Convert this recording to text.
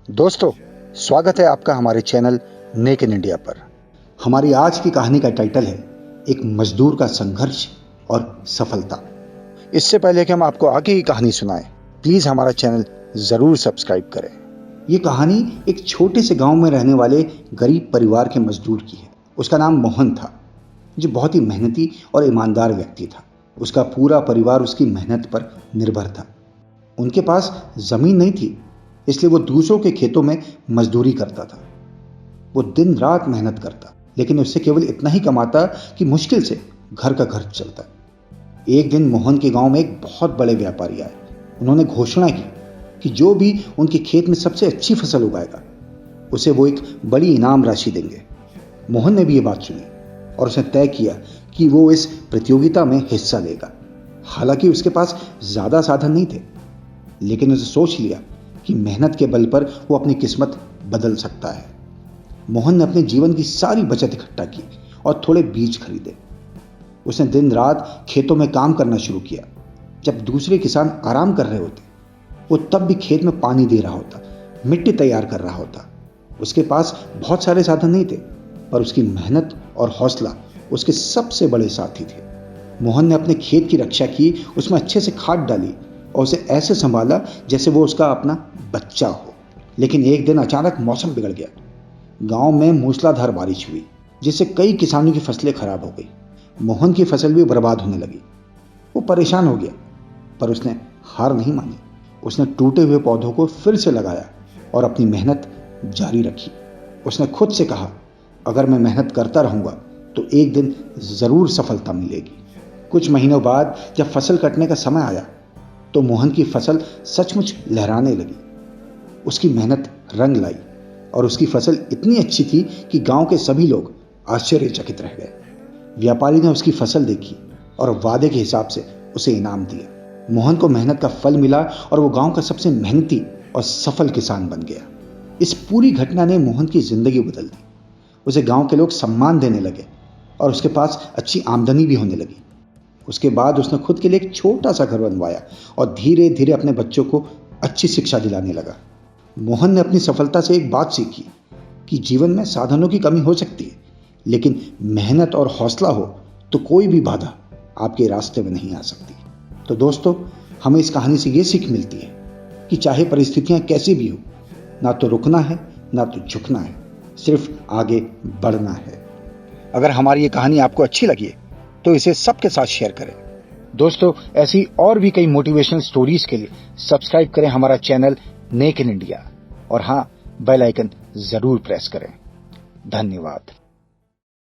दोस्तों, स्वागत है आपका हमारे चैनल नेक इन इंडिया पर। हमारी आज की कहानी का टाइटल है एक मजदूर का संघर्ष और सफलता। इससे पहले कि हम आपको आगे की कहानी सुनाएं, प्लीज हमारा चैनल जरूर सब्सक्राइब करें। ये कहानी एक छोटे से गांव में रहने वाले गरीब परिवार के मजदूर की है। उसका नाम मोहन था, जो बहुत ही मेहनती और ईमानदार व्यक्ति था। उसका पूरा परिवार उसकी मेहनत पर निर्भर था। उनके पास जमीन नहीं थी, इसलिए वो दूसरों के खेतों में मजदूरी करता था। वो दिन रात मेहनत करता, लेकिन उससे केवल इतना ही कमाता कि मुश्किल से घर का खर्च चलता। एक दिन मोहन के गांव में एक बहुत बड़े व्यापारी आए। उन्होंने घोषणा की कि जो भी उनके खेत में सबसे अच्छी फसल उगाएगा, उसे वो एक बड़ी इनाम राशि देंगे। मोहन ने भी ये बात सुनी और उसने तय किया कि वो इस प्रतियोगिता में हिस्सा लेगा। हालांकि उसके पास ज्यादा साधन नहीं थे, लेकिन उसे सोच लिया कि मेहनत के बल पर वो अपनी किस्मत बदल सकता है। मोहन ने अपने जीवन की सारी बचत इकट्ठा की और थोड़े बीज खरीदे। उसने दिन रात खेतों में काम करना शुरू किया। जब दूसरे किसान आराम कर रहे होते, वो तब भी खेत में पानी दे रहा होता, मिट्टी तैयार कर रहा होता। उसके पास बहुत सारे साधन नहीं थे, पर उसकी मेहनत और हौसला उसके सबसे बड़े साथी थे। मोहन ने अपने खेत की रक्षा की, उसमें अच्छे से खाद डाली और उसे ऐसे संभाला जैसे वो उसका अपना बच्चा हो। लेकिन एक दिन अचानक मौसम बिगड़ गया। गांव में मूसलाधार बारिश हुई, जिससे कई किसानों की फसलें खराब हो गई। मोहन की फसल भी बर्बाद होने लगी। वो परेशान हो गया, पर उसने हार नहीं मानी। उसने टूटे हुए पौधों को फिर से लगाया और अपनी मेहनत जारी रखी। उसने खुद से कहा, अगर मैं मेहनत करता रहूंगा तो एक दिन जरूर सफलता मिलेगी। कुछ महीनों बाद जब फसल कटने का समय आया, तो मोहन की फसल सचमुच लहराने लगी। उसकी मेहनत रंग लाई और उसकी फसल इतनी अच्छी थी कि गांव के सभी लोग आश्चर्यचकित रह गए। व्यापारी ने उसकी फसल देखी और वादे के हिसाब से उसे इनाम दिया। मोहन को मेहनत का फल मिला और वो गांव का सबसे मेहनती और सफल किसान बन गया। इस पूरी घटना ने मोहन की जिंदगी बदल दी। उसे गांव के लोग सम्मान देने लगे और उसके पास अच्छी आमदनी भी होने लगी। उसके बाद उसने खुद के लिए एक छोटा सा घर बनवाया और धीरे धीरे अपने बच्चों को अच्छी शिक्षा दिलाने लगा। मोहन ने अपनी सफलता से एक बात सीखी कि जीवन में साधनों की कमी हो सकती है, लेकिन मेहनत और हौसला हो तो कोई भी बाधा आपके रास्ते में नहीं आ सकती। तो दोस्तों, हमें इस कहानी से ये सीख मिलती है कि चाहे परिस्थितियां कैसी भी हो, ना तो रुकना है ना तो झुकना है, सिर्फ आगे बढ़ना है। अगर हमारी ये कहानी आपको अच्छी लगी तो इसे सबके साथ शेयर करें। दोस्तों, ऐसी और भी कई मोटिवेशनल स्टोरीज के लिए सब्सक्राइब करें हमारा चैनल नेक इन इंडिया और हाँ, बेल आइकन जरूर प्रेस करें। धन्यवाद।